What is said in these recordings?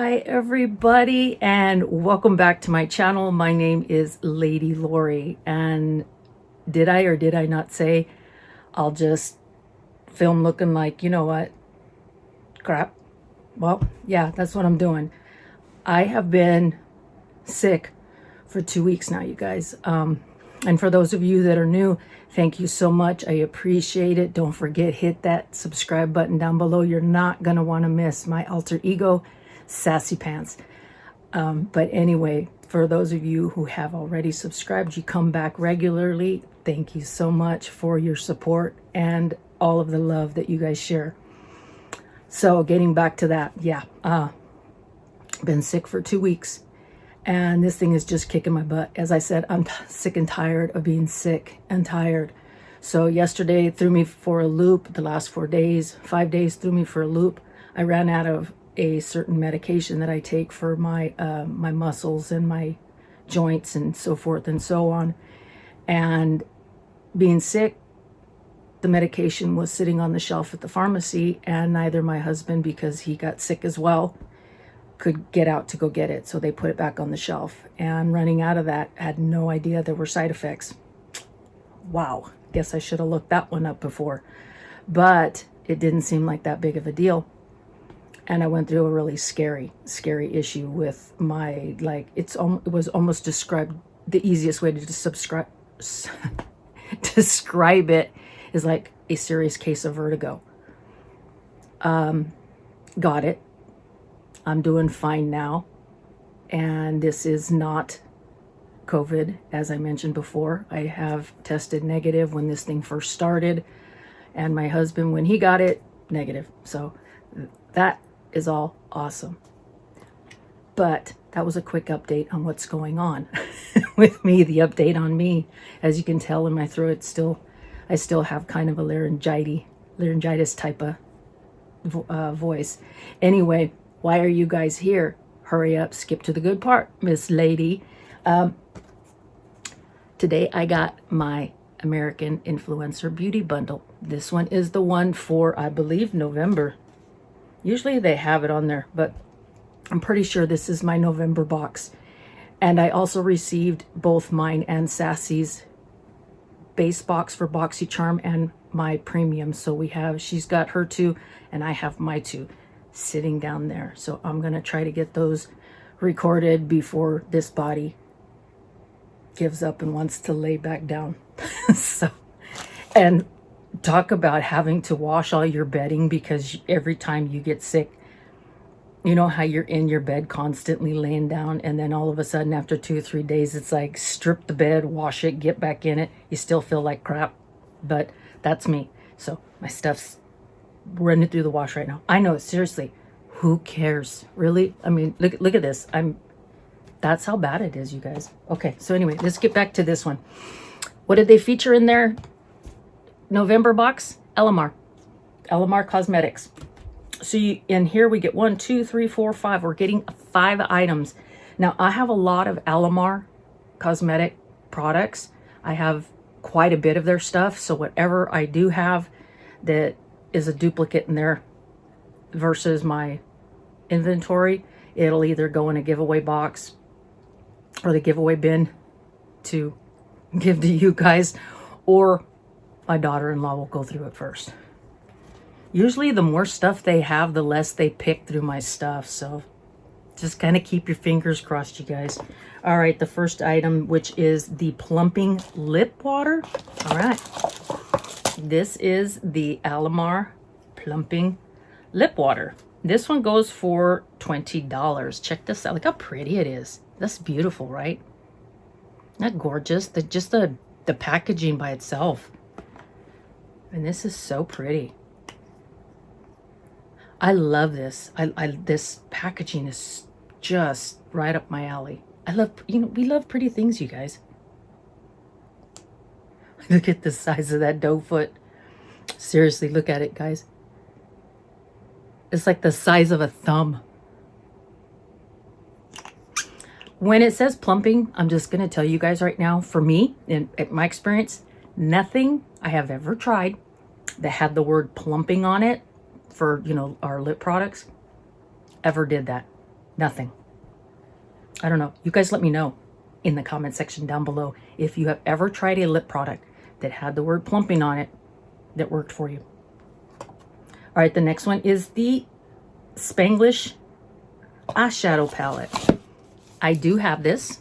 Hi everybody, and welcome back to my channel. My name is Lady Lori, and did I or did I not say I'll just film looking like, you know what, crap? Well, yeah, that's what I'm doing. I have been sick for 2 weeks now, you guys. And for those of you that are new, thank you so much. I appreciate it. Don't forget, hit that subscribe button down below. You're not going to want to miss my alter ego, Sassy Pants. But anyway, for those of you who have already subscribed, you come back regularly. Thank you so much for your support and all of the love that you guys share. So getting back to that, yeah, been sick for 2 weeks. And this thing is just kicking my butt. As I said, I'm sick and tired of being sick and tired. So yesterday it threw me for a loop. The last 4 days, 5 days threw me for a loop. I ran out of a certain medication that I take for my my muscles and my joints and so forth and so on. And being sick, the medication was sitting on the shelf at the pharmacy, and neither my husband, because he got sick as well, could get out to go get it. So they put it back on the shelf, and running out of that, had no idea there were side effects. Wow, guess I should have looked that one up before, but it didn't seem like that big of a deal. And I went through a really scary issue with my, like, it was almost described, the easiest way to describe it is like a serious case of vertigo. Got it. I'm doing fine now, and this is not COVID, as I mentioned before. I have tested negative when this thing first started, and my husband, when he got it, negative. So that is all awesome. But that was a quick update on what's going on with me, the update on me. As you can tell in my throat, I still have kind of a laryngitis type of voice. Anyway, why are you guys here? Hurry up, skip to the good part, Miss Lady. Today I got my American Influencer Beauty Bundle. This one is the one for, I believe, November. Usually they have it on there, but I'm pretty sure this is my November box. And I also received both mine and Sassy's base box for BOXYCHARM and my premium. So she's got her two, and I have my two sitting down there. So I'm gonna try to get those recorded before this body gives up and wants to lay back down. So, and talk about having to wash all your bedding, because every time you get sick, you know how you're in your bed constantly laying down, and then all of a sudden after 2 or 3 days, it's like strip the bed, wash it, get back in it. You still feel like crap, but that's me. So my stuff's running through the wash right now. I know, seriously, who cares? Really? I mean, look at this. That's how bad it is, you guys. Okay, so anyway, let's get back to this one. What did they feature in their November box? Alamar Cosmetics. So in here we get 1, 2, 3, 4, 5. We're getting 5 items. Now I have a lot of Alamar cosmetic products. I have quite a bit of their stuff. So whatever I do have that is a duplicate in there versus my inventory, it'll either go in a giveaway box or the giveaway bin to give to you guys, or my daughter-in-law will go through it first. Usually the more stuff they have, the less they pick through my stuff. So just kind of keep your fingers crossed, you guys. All right, the first item, which is the plumping lip water. All right, this is the Alamar plumping lip water. This one goes for $20. Check this out. Look how pretty it is. That's beautiful, right? Isn't that gorgeous? Just the packaging by itself. And this is so pretty. I love this. This packaging is just right up my alley. I love, we love pretty things, you guys. Look at the size of that doe foot. Seriously, look at it, guys. It's like the size of a thumb. When it says plumping, I'm just going to tell you guys right now, for me, in my experience, nothing I have ever tried that had the word plumping on it for, our lip products ever did that. Nothing. I don't know. You guys let me know in the comment section down below if you have ever tried a lip product that had the word plumping on it that worked for you. All right, the next one is the Spanglish eyeshadow palette. I do have this.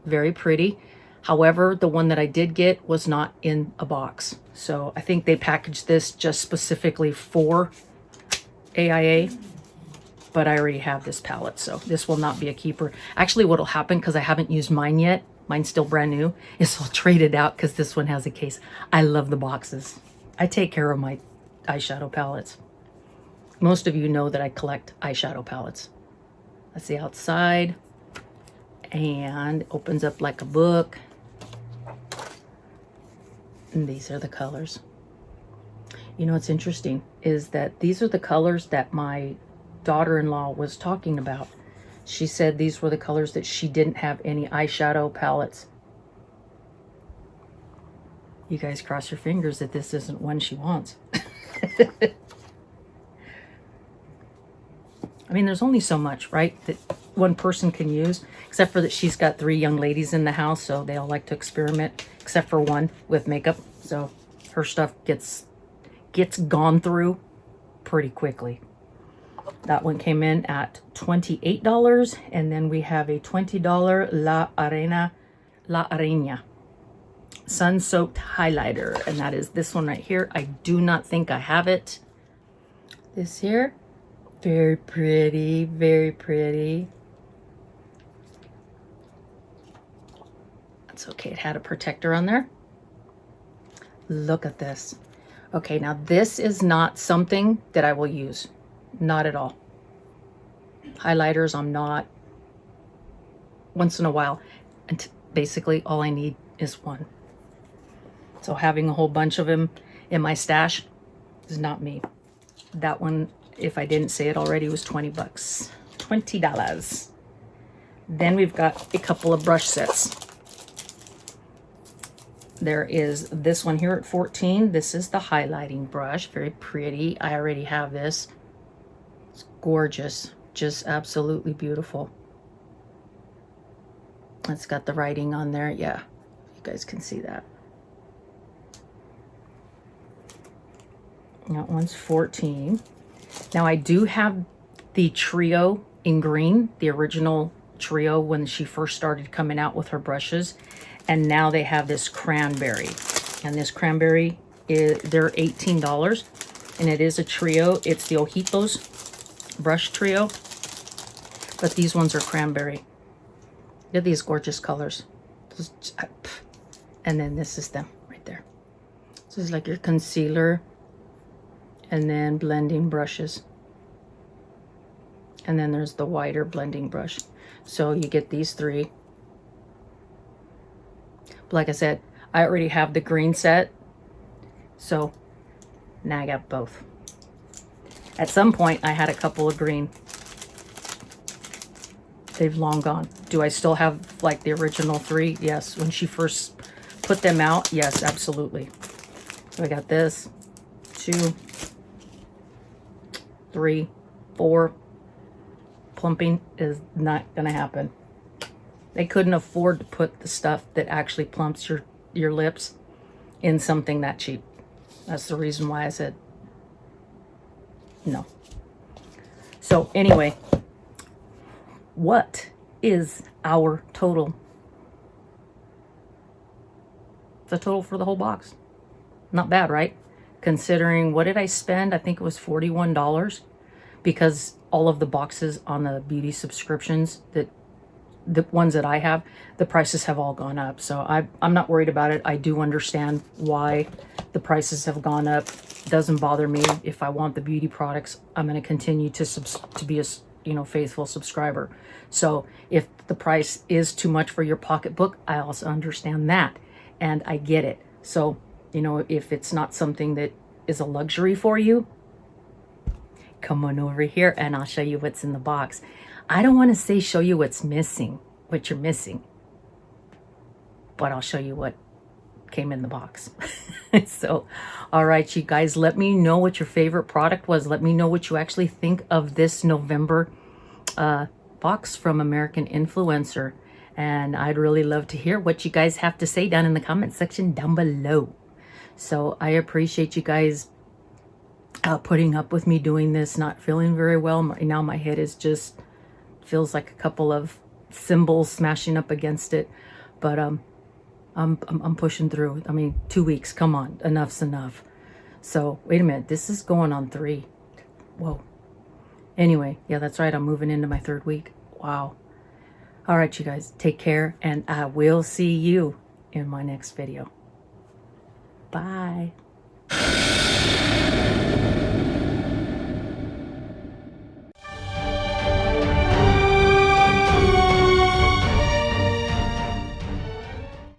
Very pretty. However, the one that I did get was not in a box. So I think they packaged this just specifically for AIA. But I already have this palette, so this will not be a keeper. Actually, what'll happen, because I haven't used mine yet, mine's still brand new, is I'll trade it out because this one has a case. I love the boxes. I take care of my eyeshadow palettes. Most of you know that I collect eyeshadow palettes. That's the outside, and it opens up like a book. And these are the colors. You know what's interesting is that these are the colors that my daughter-in-law was talking about. She said these were the colors that she didn't have any eyeshadow palettes. You guys cross your fingers that this isn't one she wants. I mean, there's only so much, right, that one person can use, except for that she's got 3 young ladies in the house, so they all like to experiment, except for one with makeup. So her stuff gets gone through pretty quickly. That one came in at $28, and then we have a $20 La Arena sun-soaked highlighter, and that is this one right here. I do not think I have it. This here, very pretty, very pretty. That's okay, it had a protector on there. Look at this. Okay, now this is not something that I will use. Not at all. Highlighters, I'm not. Once in a while. And basically all I need is one. So having a whole bunch of them in my stash is not me. That one, if I didn't say it already, was 20 bucks. $20. Then we've got a couple of brush sets. There is this one here at 14. This is the highlighting brush. Very pretty. I already have this. It's gorgeous. Just absolutely beautiful. It's got the writing on there. Yeah, you guys can see that. That one's 14. Now I do have the trio in green, the original trio when she first started coming out with her brushes. And now they have this cranberry. And this cranberry, they're $18. And it is a trio. It's the Ojitos brush trio. But these ones are cranberry. Look at these gorgeous colors. And then this is them right there. This is like your concealer. And then blending brushes. And then there's the wider blending brush. So you get these 3. But like I said, I already have the green set. So now I got both. At some point, I had a couple of green. They've long gone. Do I still have like the original 3? Yes. When she first put them out, yes, absolutely. So I got this, 2, 3, 4. Plumping is not gonna happen. They couldn't afford to put the stuff that actually plumps your lips in something that cheap. That's the reason why I said no. So anyway, what is our total? The total for the whole box. Not bad, right? Considering, what did I spend? I think it was $41, because all of the boxes on the beauty subscriptions, that the ones that I have, the prices have all gone up. So I'm not worried about it. I do understand why the prices have gone up. It doesn't bother me. If I want the beauty products, I'm going to continue to be a faithful subscriber. So if the price is too much for your pocketbook, I also understand that, and I get it. So if it's not something that is a luxury for you, come on over here and I'll show you what's in the box. I don't want to say show you what's missing, what you're missing, but I'll show you what came in the box. So, all right, you guys, let me know what your favorite product was. Let me know what you actually think of this November box from American Influencer. And I'd really love to hear what you guys have to say down in the comment section down below. So I appreciate you guys putting up with me doing this, not feeling very well. Now my head is just, feels like a couple of cymbals smashing up against it. But I'm pushing through. I mean, 2 weeks, come on, enough's enough. So wait a minute, this is going on 3. Whoa. Anyway, yeah, that's right, I'm moving into my 3rd week. Wow. All right, you guys, take care, and I will see you in my next video. Bye.